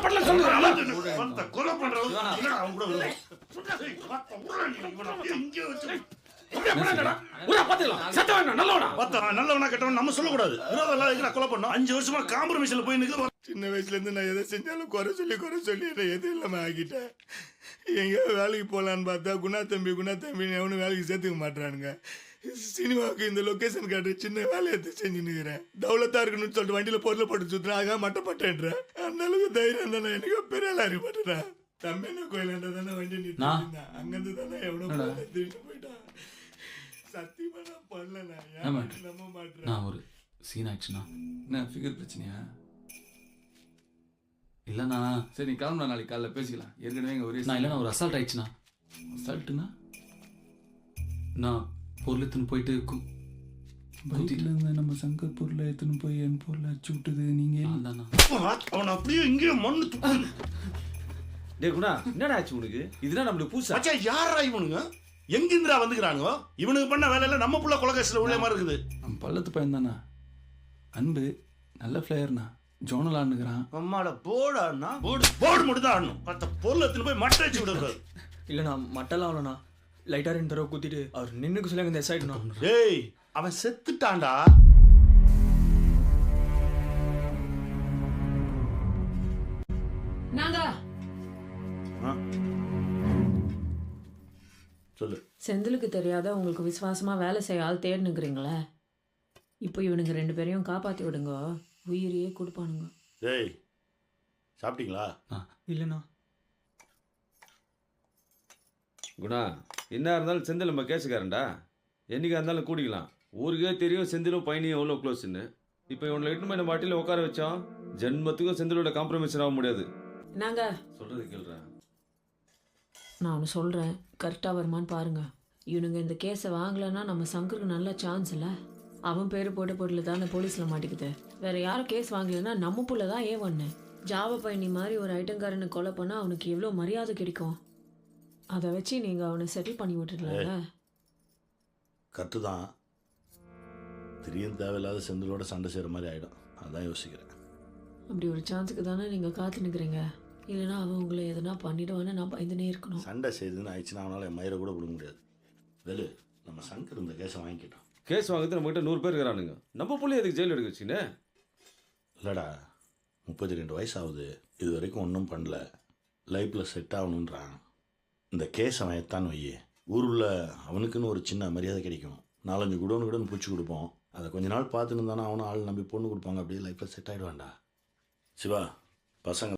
நான் பண்ணல சொல்லுங்க. கொலை பண்றது அவன் கூட நல்லவனா கெட்டவன் நம்ம சொல்லக்கூடாது. கொலை பண்ணோம் 5 வருஷமா காம்ப்ரமைஸ்ல போய் நிக்குது. சின்ன வயசுல இருந்து நான் எதை செஞ்சாலும் குறை சொல்லி என்ன எது இல்லாம ஆகிட்டேன். எங்க வேலைக்கு போலான்னு பார்த்தா குணா தம்பின்னு எவனும் வேலைக்கு சேர்த்துக்க மாட்டானுங்க. சினிமாவுக்கு இந்த லொக்கேஷன் காட்டு சின்ன வேலையை எடுத்து செஞ்சு நிற்கிறேன். தௌலத்தா இருக்கணும்னு சொல்லிட்டு வண்டியில பொருளை போட்டு சுத்துறேன். ஆக மட்டப்பட்டேன்றேன். அந்த அளவுக்கு தைரியம் தானே எனக்கு பெரிய ஆளா இருக்க மாட்டேன். தம்பி கோயிலாண்ட தானே வண்டி நிறுத்தி அங்கிருந்து தானே எவ்வளோ திருட்டு போயிட்டான். சத்தியமா நான் பண்ணல. நம்ப மாட்டேன். நான் ஒரு சீன் ஆக்ஷனா என்ன ஃபிகர் பிரச்சனையா? இல்லைண்ணா. சரி நீ கிளம்புனா நாளைக்கு காலைல பேசிக்கலாம். ஏற்கனவே எங்கள் ஒரே நான் இல்லைண்ணா ஒரு அசால்ட் ஆயிடுச்சுண்ணா. அசால்ட்டுனா நான் பொருள் எடுத்துன்னு போயிட்டு பைக்கிலேருந்து நம்ம சங்கர் பொருளை எடுத்துன்னு போய் என் பொருளை அடிச்சு விட்டுது. நீங்கள் தானா அவன் அப்படியே இங்கேயே மண்ணு டே குணா என்னடா ஆச்சு உனக்கு? இதுதான் நம்மளுக்கு பூசா. மச்சா யாரா இவனுங்க? எங்கிருந்துடா வந்துக்கிறானுங்க? இவனுக்கு பண்ண வேலையில நம்ம புள்ள கொலகேசில் உள்ள மாதிரி இருக்குது. நம்ம பள்ளத்து பையன் தானா? அன்பு நல்ல பிளேயர்னா ஜோனல் ஆடுனுக்கிறான். அம்மாட போர்டு போர்டு மட்டும் தான் ஆடணும். மற்ற பொருள் எடுத்துன்னு போய் மட்டை வச்சு விடக்கூடாது. இல்லைண்ணா மட்டெல்லாம் அவ்வளோண்ணா. லைட்டாக 2 தடவை குத்திட்டு அவர் நின்றுக்கு சொல்ல இந்த எஸ்ஆயிட்டணும். ஏய் அவன் செத்துட்டான்டா. நாங்க சொல்லு. செந்திலுக்கு தெரியாத உங்களுக்கு விசுவாசமா வேலை செய்ய ஆள் தேடினுக்கிறீங்களே. இப்போ இவனுங்க 2 பேரையும் காப்பாற்றி விடுங்க. உயிரையே கொடுப்பானுங்க. ஏய் சாப்பிட்டீங்களா? இல்லைண்ணா. குணா என்ன இருந்தாலும் செந்தில் நம்ம கேஸுக்காரன்டா. என்னைக்கா இருந்தாலும் கூடிக்கலாம். ஊருக்கே தெரியும் செந்திலும் பையனையும் எவ்வளோ க்ளோஸ்ன்னு. இப்போ இவனை எட்டு போய் நம்ம பாட்டியில் உட்கார வச்சோம். ஜென்மத்துக்கும் செந்திலோட காம்ப்ரமைஸ் ஆக முடியாது. நாங்க சொல்றது கேள்றேன். நான் ஒன்று சொல்கிறேன், கரெக்டாக வருமானு பாருங்க. இவனுங்க இந்த கேஸை வாங்கலைன்னா நம்ம சங்கருக்கு நல்ல சான்ஸ் இல்லை. அவன் பேர் போட்ட பொருள் தானே போலீஸில் மாட்டிக்குது. வேற யாரும் கேஸ் வாங்கலைன்னா நம்ம புள்ள தான் ஏவண்ணு. ஜாவ பயணி மாதிரி ஒரு ஐட்டங்காரனை கொலை பண்ணால் அவனுக்கு எவ்வளோ மரியாதை கிடைக்கும். அதை வச்சு நீங்கள் அவனை செட்டில் பண்ணி விட்டுடலாம்ல. கரெக்டு தான். திடீர்னு தேவையில்லாத செந்திலோட சண்டை செய்கிற மாதிரி ஆகிடும். அதான் யோசிக்கிறேன். அப்படி ஒரு சான்ஸுக்கு தானே நீங்கள் காத்து நிற்கிறீங்க. இல்லைன்னா அவன் உங்களை எதனா பண்ணிடுவான்னு நான் பயந்துனே இருக்கணும். சண்டை செய்யுதுன்னு ஆயிடுச்சுன்னா அவனால் என் மயிரை கூட விட முடியாது. வெளு நம்ம சங்கர் இந்த கேஸை வாங்கிக்கிட்டோம். கேஸ் வாங்குறது நம்மகிட்ட 100 பேர் இருக்கிறானுங்க. நம்ம பிள்ளை எதுக்கு ஜெயில் எடுக்க வச்சுன்னு? இல்லைடா 32 வயசு ஆகுது. இது வரைக்கும் ஒன்றும் பண்ணல. லைஃப்பில் செட் ஆகணுன்றான். இந்த கேஸ் அவன் எத்தான் வையே, ஊருள்ள அவனுக்குன்னு ஒரு சின்ன மரியாதை கிடைக்கும். 4-5 குடோன்னு பூச்சி கொடுப்போம். அதை கொஞ்ச நாள் பார்த்துன்னு இருந்தானா அவனும் ஆள் நம்பி பொண்ணு கொடுப்பாங்க. அப்படியே லைஃப்பில் செட் ஆகிடுவான்டா. சிவா பசங்க